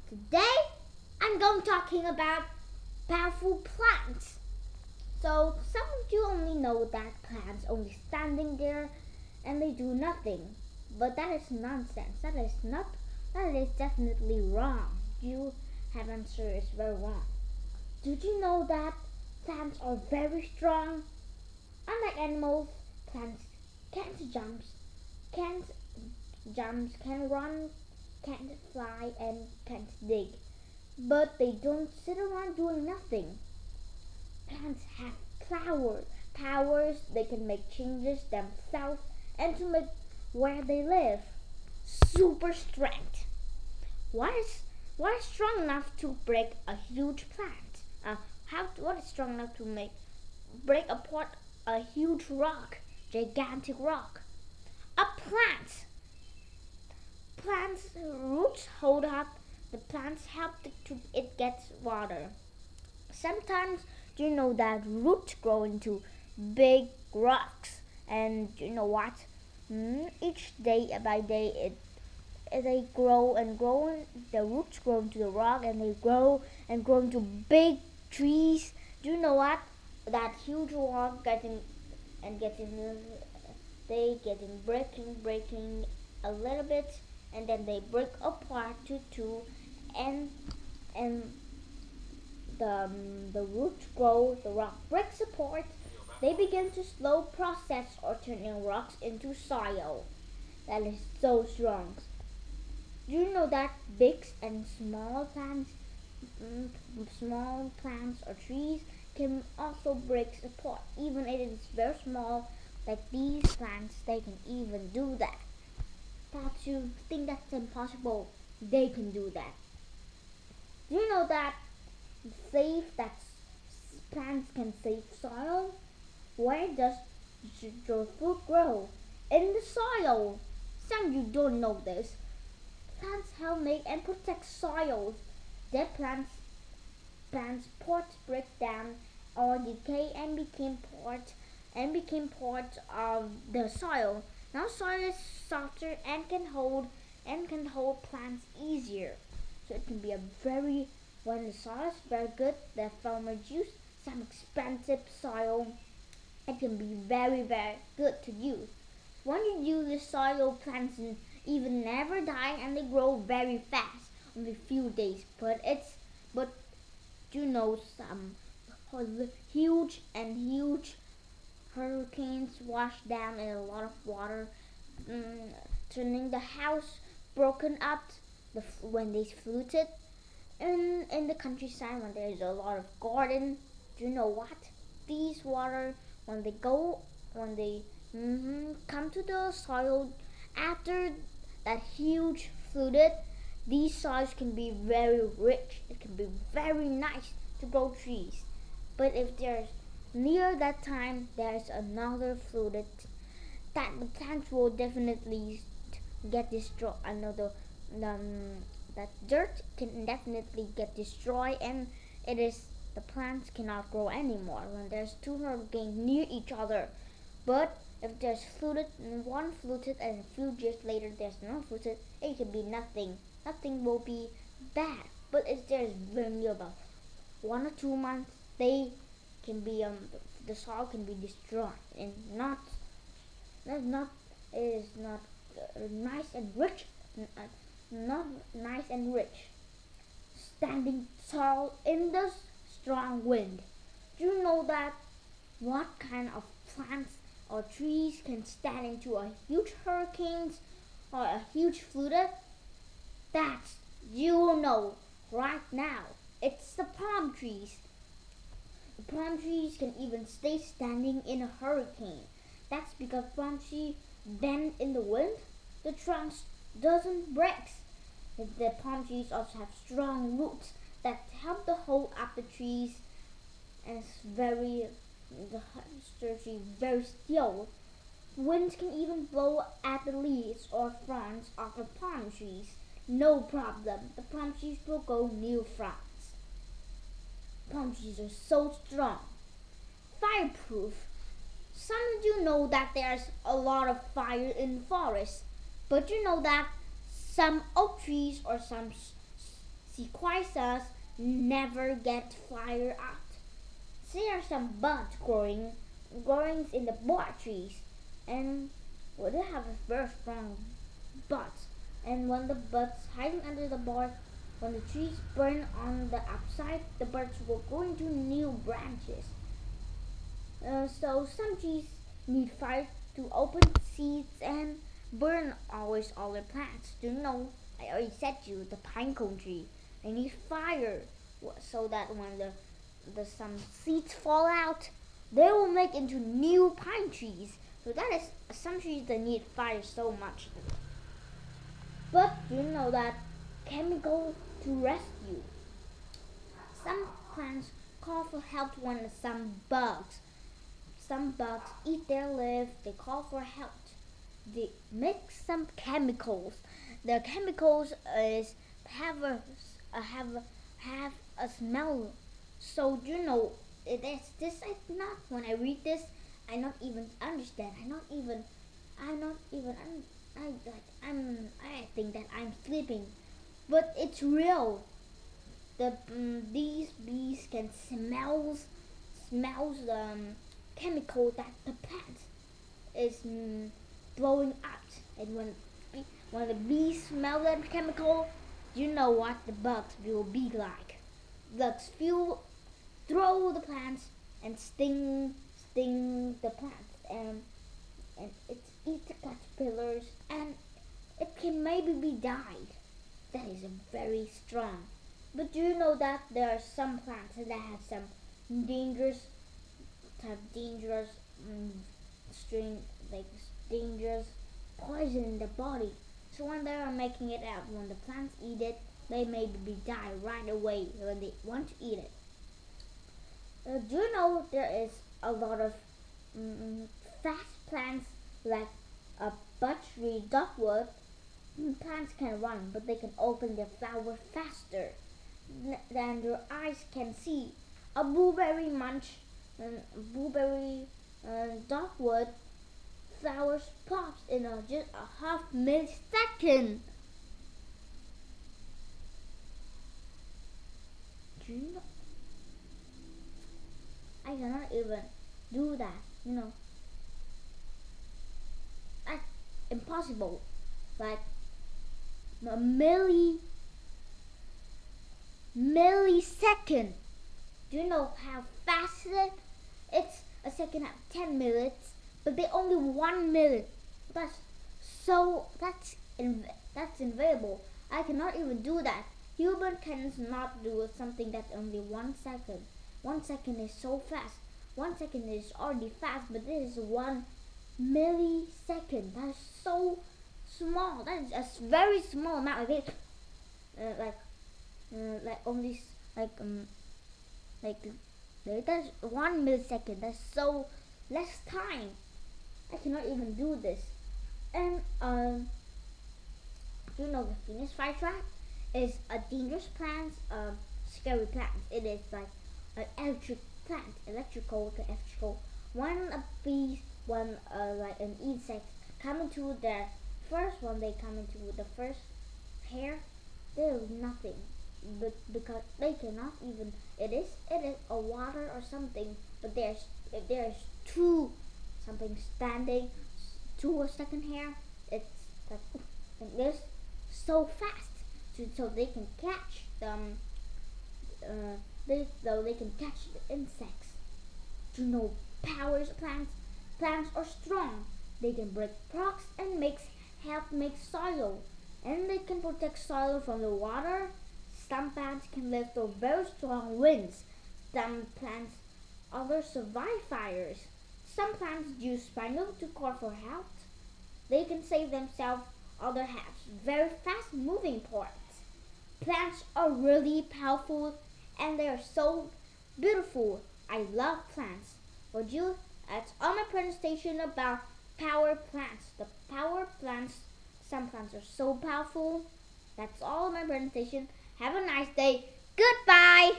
Today I'm going talking about powerful plants. So some of you only know that plants only standing there and they do nothing. But that is nonsense. That is definitely wrong. You have answered is very wrong. Did you know that plants are very strong? Unlike animals, plants can't jump, can't can run, can't fly, and can't dig. But they don't sit around doing nothing. Plants have powers they can make changes themselves and to make where they live. Super strength. What is strong enough to break a huge plant? What is strong enough to break apart a huge rock, gigantic rock? A plant. Plants' roots hold up. The plants help it get water. Sometimes you know that roots grow into big rocks, and you know what? Each day by day, they grow and grow. The roots grow into the rock, and they grow and grow into big trees. Do you know what? That huge rock getting breaking a little bit, and then they break apart to two, and and the roots grow, the rock breaks apart, they begin to slow process or turning rocks into soil. That is so strong. Do you know that big and small plants or trees can also break apart, even if it is very small, like these plants, they can even do that. Thought you think that's impossible, they can do that. Do you know that that plants can save soil? Where does your food grow? In the soil. Some of you don't know this. Plants help make and protect soils. Dead plants pots break down or decay and became part of the soil. Now soil is softer and can hold plants easier. So it can be a very when the soil is very good, the farmers use some expensive soil. It can be very good to use. When you use the soil, plants even never die and they grow very fast, only a few days. But you know some huge hurricanes wash down in a lot of water, mm, turning the house broken up. When they flooded in the countryside, when there's a lot of garden, do you know what? These water when they come to the soil after that huge flooded, these soils can be very rich. It can be very nice to grow trees. But if there's near that time there's another flooded, that the plants will definitely get destroyed. That dirt can definitely get destroyed, and the plants cannot grow anymore when there's two hurricanes near each other. But if there's flooded and one flooded and a few years later there's no flooded, it can be nothing. Nothing will be bad. But if there's very near about 1 or 2 months, they can be the soil can be destroyed and not it is not nice and rich, not nice and rich. Standing tall in the strong wind. Do you know that what kind of plants or trees can stand into a huge hurricanes or a huge flood? That's you will know right now. It's the palm trees. The palm trees can even stay standing in a hurricane. That's because palm trees bend in the wind. The trunks doesn't break. The palm trees also have strong roots that help to hold up the trees, and it's very still. Winds can even blow at the leaves or fronds of the palm trees. No problem. The palm trees will go new fronds. Palm trees are so strong. Fireproof. Some of you know that there's a lot of fire in forests, but you know that some oak trees or some sequoias never get fired out. There are some buds growing in the bark trees, and well, they have a very strong buds. And when the buds hiding under the bark, when the trees burn on the outside, the buds will grow into new branches. So some trees need fire to open seeds and burn always all their plants. Do you know? I already said to you the pine cone tree. They need fire so that when the some seeds fall out, they will make into new pine trees. So that is some trees that need fire so much. But do you know that chemical to rescue? Some plants call for help when some bugs eat their leaves. They call for help. They make some chemicals. The chemicals is have a smell. So do you know it is this? I not when I read this, I not even understand. I think that I'm sleeping, but it's real. These bees can smells the chemical that the plant is blowing out, and when the bees smell that chemical, you know what the bugs will be like. Bugs will throw the plants and sting the plants, and it eats the caterpillars, and it can maybe be died. That is very strong. But do you know that there are some plants that have some dangerous dangerous string like dangerous poison in the body. So when they are making it out, when the plants eat it, they maybe die right away when they want to eat it. Do you know there is a lot of fast plants like a butchery dogwood? Plants can run, but they can open their flowers faster than your eyes can see. A blueberry dogwood flowers pops in just a half millisecond. Do you know? I cannot even do that. You know, that's impossible. Like a millisecond. Do you know how fast it is? It's a second at 10 minutes, but they only 1 minute. That's invisible. I cannot even do that. Human cannot do something that's only 1 second. 1 second is so fast. 1 second is already fast, but this is 1 millisecond. That's so small. That is a very small amount of it. Like only like that's 1 millisecond. That's so less time. I cannot even do this. And you know the Venus flytrap is a dangerous plant, scary plant. It is like an electrical to electrical. When a bee, when like an insect come into the first one, they come into the first hair, there is nothing. But because they cannot even, it is a water or something. But if there's two something standing to a second hair, it's like this so fast, so they can catch them. They can catch the insects. To know powers plants. Plants are strong. They can break rocks and help make soil, and they can protect soil from the water. Some plants can live through very strong winds. Some plants others survive fires. Some plants use spinal to call for help. They can save themselves. Others have very fast moving parts. Plants are really powerful and they are so beautiful. I love plants. Would you? That's all my presentation about power plants. The power plants, some plants are so powerful. That's all my presentation. Have a nice day. Goodbye.